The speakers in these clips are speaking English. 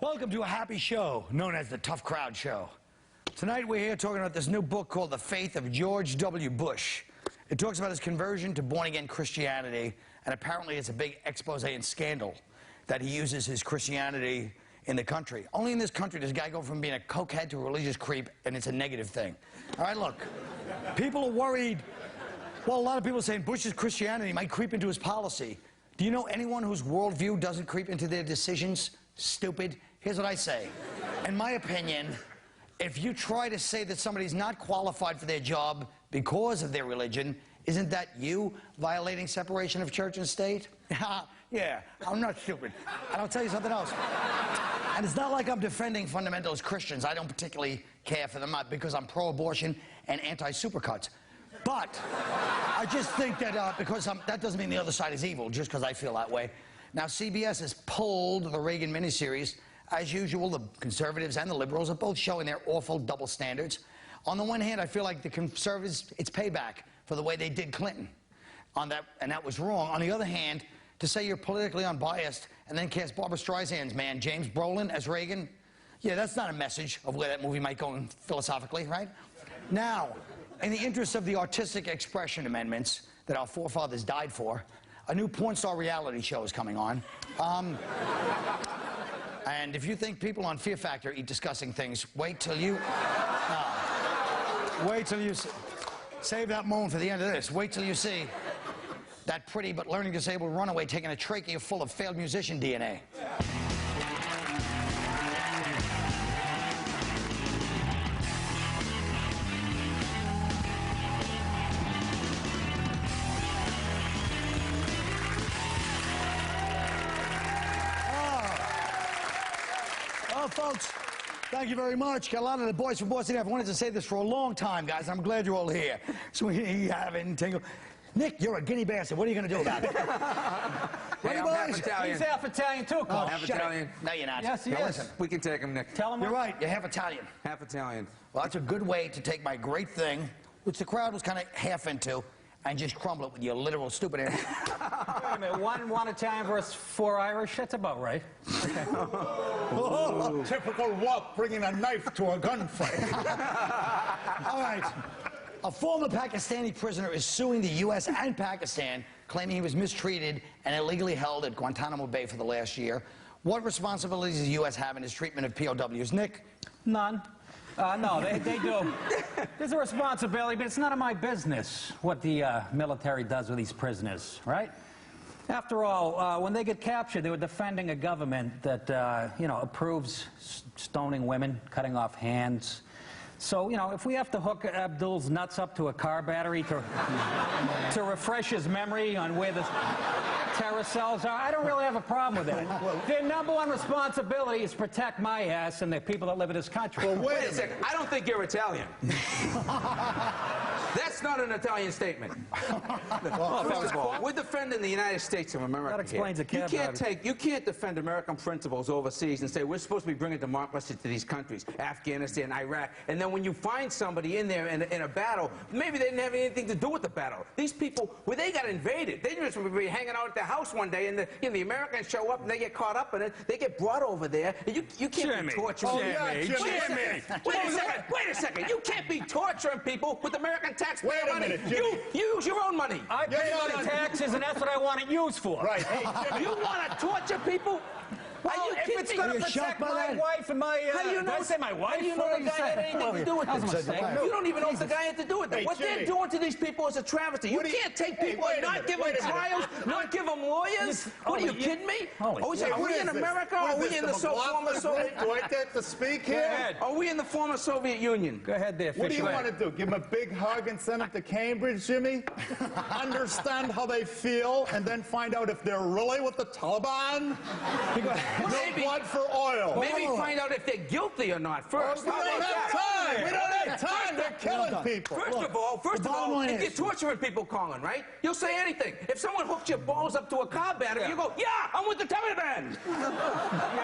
Welcome to a happy show known as the Tough Crowd Show. Tonight we're here talking about this new book called The Faith of George W. Bush. It talks about his conversion to born-again Christianity, and apparently it's a big expose and scandal that he uses his Christianity in the country. Only in this country does a guy go from being a cokehead to a religious creep, and it's a negative thing. All right, look, people are worried. Well, a lot of people are saying Bush's Christianity might creep into his policy. Do you know anyone whose worldview doesn't creep into their decisions? Stupid. Here's what I say. In my opinion, if you try to say that somebody's not qualified for their job because of their religion, isn't that you violating separation of church and state? Yeah, I'm not stupid. And I'll tell you something else. And it's not like I'm defending fundamentalist Christians. I don't particularly care for them because I'm pro-abortion and anti-supercuts. But I just think that that doesn't mean the other side is evil, just because I feel that way. Now, CBS has pulled the Reagan miniseries. As usual, the conservatives and the liberals are both showing their awful double standards. On the one hand, I feel like the conservatives, it's payback for the way they did Clinton, and that was wrong. On the other hand, to say you're politically unbiased and then cast Barbra Streisand's man, James Brolin, as Reagan, yeah, that's not a message of where that movie might go philosophically, right? Now, in the interest of the artistic expression amendments that our forefathers died for, a new porn star reality show is coming on. And if you think people on Fear Factor eat disgusting things, wait till you save that moan for the end of this. Wait till you see that pretty but learning disabled runaway taking a trachea full of failed musician DNA. Folks, thank you very much. Got a lot of the boys from Boston. I've wanted to say this for a long time, guys. I'm glad you're all here. Sweeny, Gavin, Tingle. Nick, you're a guinea bastard. What are you going to do about it? Hey, I'm half Italian. He's half Italian, too, Carl. Half Italian. No, you're not. Yes, he is. Listen. We can take him, Nick. Tell him. You're right. You're half Italian. Half Italian. Well, that's a good way to take my great thing, which the crowd was kind of half into, and just crumble it with your literal stupid ass. Wait a minute, one Italian versus 4 Irish? That's about right. Okay. Oh, typical Walt bringing a knife to a gunfight. All right. A former Pakistani prisoner is suing the U.S. and Pakistan, claiming he was mistreated and illegally held at Guantanamo Bay for the last year. What responsibilities does the U.S. have in his treatment of POWs? Nick? None. No, they do. There's a responsibility, but it's none of my business what the military does with these prisoners, right? After all, when they get captured, they were defending a government that, approves stoning women, cutting off hands. So, if we have to hook Abdul's nuts up to a car battery to refresh his memory on where the terror cells are, I don't really have a problem with that. Their number one responsibility is protect my ass and the people that live in this country. Well, wait a second. I don't think you're Italian. That's not an Italian statement. First of all, we're defending the United States of America. That explains it. You can't defend American principles overseas and say we're supposed to be bringing democracy to these countries, Afghanistan, Iraq, and then when you find somebody in there in a battle, maybe they didn't have anything to do with the battle. These people, well, they got invaded. They just would be hanging out at their house one day, and the Americans show up and they get caught up in it. They get brought over there. And you can't be torturing. Jimmy. Wait a second. You can't be torturing people with American taxpayer money. Minute, Jimmy. You use your own money. I pay my taxes, and that's what I want it used for. Right. Hey, Jimmy. You want to torture people? Well, if it's going to protect my wife and my... How do you know? Did I say my wife? How do you know the guy had anything to do with That was a this? mistake. You don't even know if the guy had to do with it. Hey, What they're Jimmy. doing to these people is a travesty. You can't take people and not give them trials, not give them lawyers. What, are you kidding me? Are we in America or are we in the former Soviet... Do I get to speak here? Go ahead. Are we in the former Soviet Union? Go ahead there, What do you Fisher. want to do? Give them a big hug and send them to Cambridge, Jimmy? Understand how they feel and then find out if they're really with the Taliban? No blood for oil. Maybe find out if they're guilty or not first. We don't have time. We don't have time. They're killing people. First of all, if you're torturing people, Colin, right? You'll say anything. If someone hooks your balls up to a car battery, you go, yeah, I'm with the Taliban.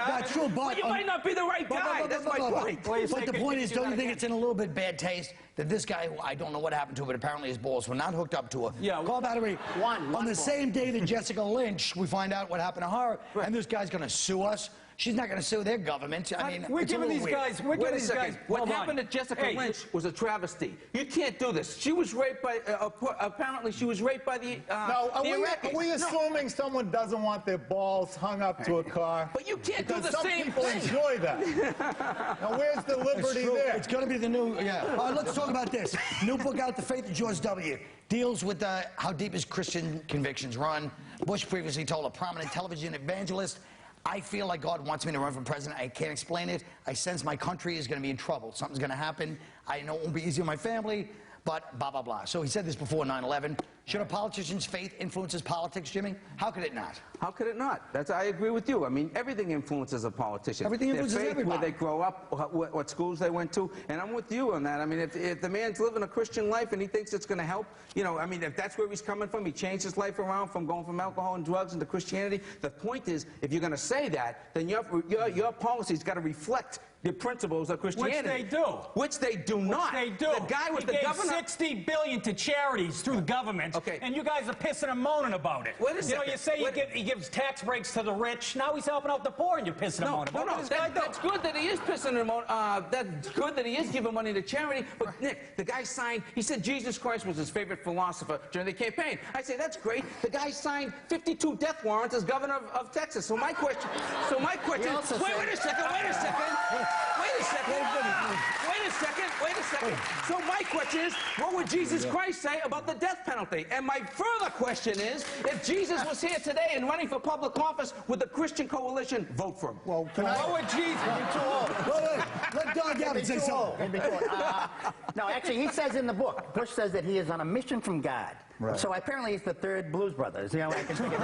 That's true, But you might not be the right guy. That's my point. But the point is, don't you think it's in a little bit bad taste that this guy, who I don't know what happened to, but apparently his balls were not hooked up to a car battery. On the same day that Jessica Lynch, we find out what happened to her, and this guy's going to sue us. She's not going to sue their government. I mean, we're it's a giving little these weird. guys. We're Wait giving a these second. guys. What hold on. happened to Jessica Hey, Lynch was a travesty. You can't do this. She was raped by, apparently she was raped by the, Now, are Iraqis. we assuming someone doesn't want their balls hung up to a car? But you can't do Because the some same people thing. enjoy that. Now, where's the liberty there? It's going to be the new, yeah. All right, let's talk about this. New book out, The Faith of George W. Deals with how deep his Christian convictions run. Bush previously told a prominent television evangelist, I feel like God wants me to run for president. I can't explain it. I sense my country is going to be in trouble. Something's going to happen. I know it won't be easy on my family, but blah, blah, blah. So he said this before 9/11. Should a politician's faith influence his politics, Jimmy? How could it not? How could it not? I agree with you. I mean, everything influences a politician. Everything influences Their faith, everybody. where they grow up, what schools they went to, and I'm with you on that. I mean, if the man's living a Christian life and he thinks it's going to help, you know, I mean, if that's where he's coming from, he changed his life around from going from alcohol and drugs into Christianity. The point is, if you're going to say that, then your policy's got to reflect the principles of Christianity. Which they do. Which they do not. They do. The guy was the gave governor. $60 billion to charities through the government, Okay. and you guys are pissing and moaning about it. Wait a You know, second. you say he gives tax breaks to the rich. Now he's helping out the poor, and you're pissing and moaning about it. What does this guy do? That's good that he is pissing him out. That's good that he is giving money to charity. But Nick, the guy signed. He said Jesus Christ was his favorite philosopher during the campaign. I say that's great. The guy signed 52 death warrants as governor of Texas. So my question. Wait a second. Wait a second. So my question is, what would Jesus Christ say about the death penalty? And my further question is, if Jesus was here today and running for public office, would the Christian coalition vote for him? Well, can What would Jesus? Let Gavin say something. No, actually, he says in the book, Bush says that he is on a mission from God. Right. So apparently he's the third Blues Brothers. You know, I can figure it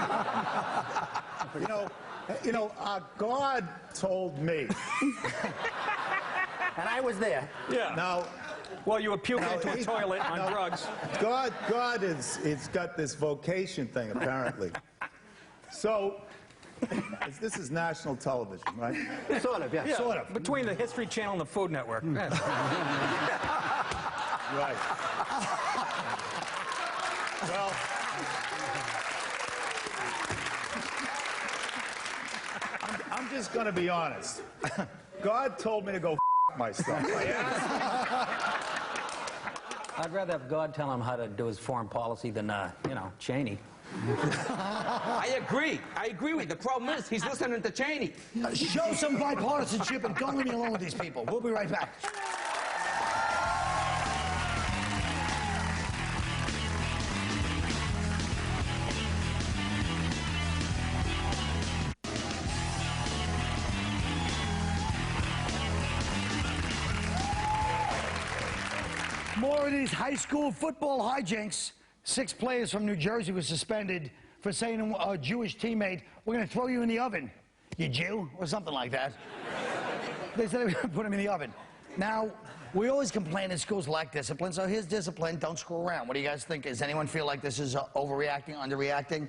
out. God told me. And I was there. Yeah. Now, Well, you were puking Now, into a he- toilet on now- drugs. God it's got this vocation thing, apparently. So, this is national television, right? Sort of, yeah. Sort of. Between the History Channel and the Food Network. Right. Well, I'm just going to be honest. God told me to go myself. I'd rather have God tell him how to do his foreign policy than, you know, Cheney. I agree with you. The problem is, he's listening to Cheney. Show some bipartisanship and don't leave me alone with these people. We'll be right back. More of these high school football hijinks. 6 players from New Jersey were suspended for saying to a Jewish teammate, we're going to throw you in the oven, you Jew, or something like that. They said they were going to put him in the oven. Now, we always complain that schools lack discipline, so here's discipline, don't screw around. What do you guys think? Does anyone feel like this is overreacting, underreacting?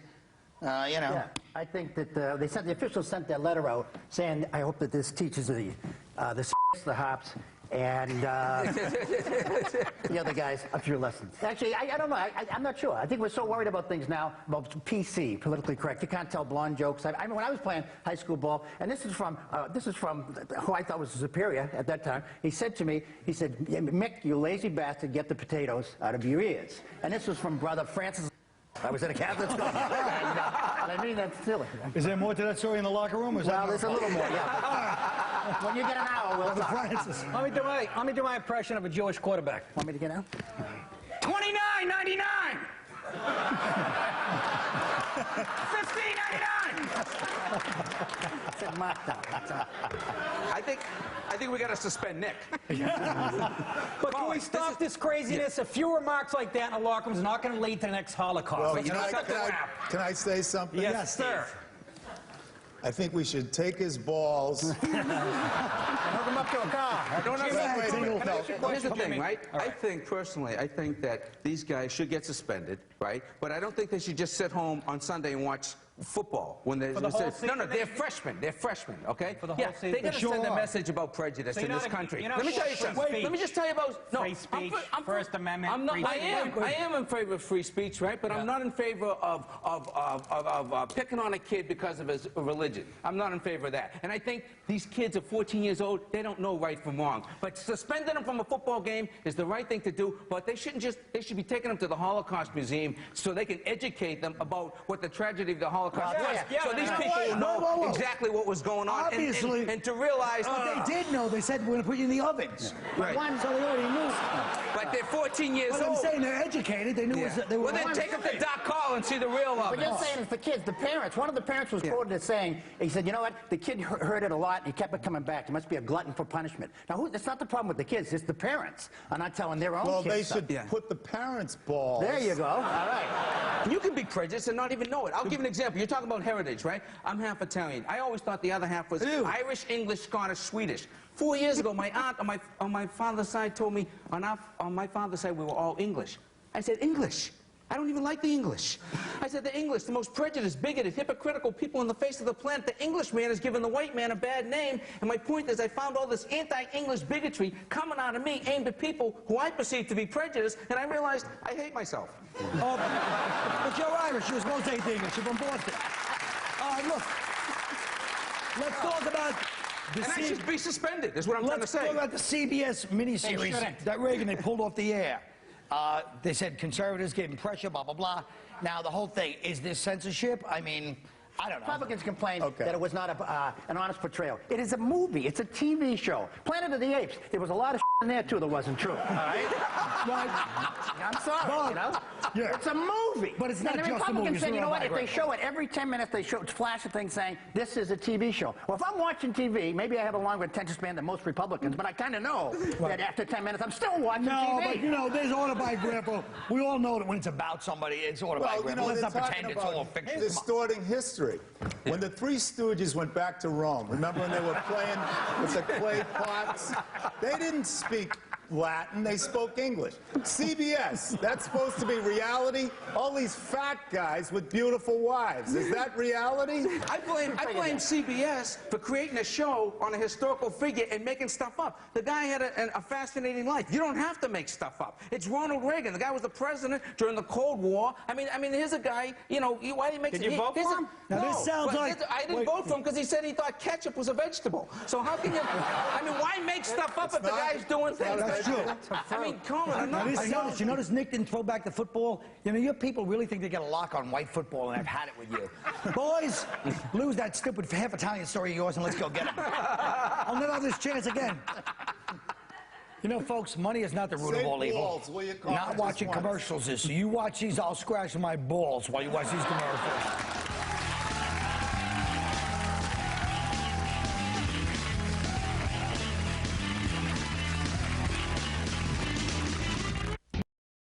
You know. Yeah, I think that the officials sent their letter out saying, I hope that this teaches the hops and the other guys a few lessons. Actually, I don't know. I'm not sure. I think we're so worried about things now, about PC, politically correct. You can't tell blonde jokes. I mean, when I was playing high school ball, and this is from who I thought was a superior at that time. He said to me, he said, Mick, you lazy bastard, get the potatoes out of your ears. And this was from Brother Francis. I was at a Catholic school. And I mean, that's silly. Is there more to that story in the locker room? Or is Well, that there's a little more, yeah. When you get an hour, we'll talk. Francis. Let me do my impression of a Jewish quarterback. Want me to get out? $29.99. $15.99. It's a markdown. That's all. I think we got to suspend Nick. But can we stop this craziness? A few remarks like that in a locker room is not going to lead to the next Holocaust. Well, Let's cut the rap. can I say something? Yes, sir. I think we should take his balls. Hook him up to a car. Wait a minute. No. Here's the thing, right? I think, personally, I think that these guys should get suspended. right? But I don't think they should just sit home on Sunday and watch football when they're For the whole season, no, they're freshmen. They're freshmen, okay? For the whole yeah, season. they got to Sure send a are. message about prejudice So in you're this not- country. you're not Let me for tell you free something. speech. Let me just tell you about Free speech, First Amendment, I'm not, free speech. I am in favor of free speech, right? But I'm not in favor of picking on a kid because of his religion. I'm not in favor of that. And I think these kids are 14 years old. They don't know right from wrong. But suspending them from a football game is the right thing to do. But they shouldn't just. They should be taking them to the Holocaust Museum so they can educate them about what the tragedy of the Holocaust was. So these people will know exactly what was going on. Obviously. And to realize. But they did know. They said, we're going to put you in the ovens. Right. So they already knew. But they're 14 years But I'm old. saying they're educated. They knew they were. Well, then take them to Doc Call and see the real of But it. you're saying it's the kids, the parents. One of the parents was quoted as saying, he said, you know what, the kid heard it a lot and he kept it coming back. He must be a glutton for punishment. Now, that's not the problem with the kids. It's the parents are not telling their own Well, kids. they should put the parents' balls. There you go. All right. You can be prejudiced and not even know it. I'll give an example. You're talking about heritage, right? I'm half Italian. I always thought the other half was Irish, English, Scottish, Swedish. 4 years ago, my aunt on my father's side told me, on my father's side, we were all English. I said, English? I don't even like the English. I said, the English, the most prejudiced, bigoted, hypocritical people on the face of the planet. The Englishman has given the white man a bad name. And my point is, I found all this anti-English bigotry coming out of me, aimed at people who I perceive to be prejudiced, and I realized I hate myself. But you're Irish. You're supposed to hate the English. You're from Boston. Look. Let's talk about the And I should be suspended, is what I'm trying to Let's say. talk about the CBS miniseries shouldn't. that Reagan, they pulled off the air. They said conservatives gave him pressure, blah, blah, blah. Now, the whole thing, is this censorship? I mean, I don't know. Republicans complained that it was not an honest portrayal. It is a movie. It's a TV show. Planet of the Apes. There was a lot of in there, too, that wasn't true. All right? I'm sorry, you know? Yeah. It's a movie. But it's not and the just a movie, Republicans it's said, you know what, if they autobiographical. show it every 10 minutes, they flash a thing saying, this is a TV show. Well, if I'm watching TV, maybe I have a longer attention span than most Republicans, but I kind of know that after 10 minutes, I'm still watching No, TV. but you know, there's autobiographical. We all know that when it's about somebody, it's autobiographical. Let's not pretend it's all fiction. Distorting history. When the Three Stooges went back to Rome, remember when they were playing with the clay pots? They didn't speak Latin, they spoke English. CBS, that's supposed to be reality? All these fat guys with beautiful wives. Is that reality? I blame CBS for creating a show on a historical figure and making stuff up. The guy had a fascinating life. You don't have to make stuff up. It's Ronald Reagan. The guy was the president during the Cold War. I mean, here's a guy, you know, why did he make Did you vote for him? Now, No, this sounds but like- I didn't vote for him because he said he thought ketchup was a vegetable. So how can you, I mean, why make stuff up if the guy's doing things? That's true. I mean, come on. Now, you notice Nick didn't throw back the football? You know, your people really think they get a lock on white football, and I've had it with you. Boys, lose that stupid half Italian story of yours, and let's go get him. I'll never have this chance again. You know, folks, money is not the root of all evil. Balls, will you call Not it watching just once? commercials is. So you watch these, I'll scratch my balls while you watch these commercials.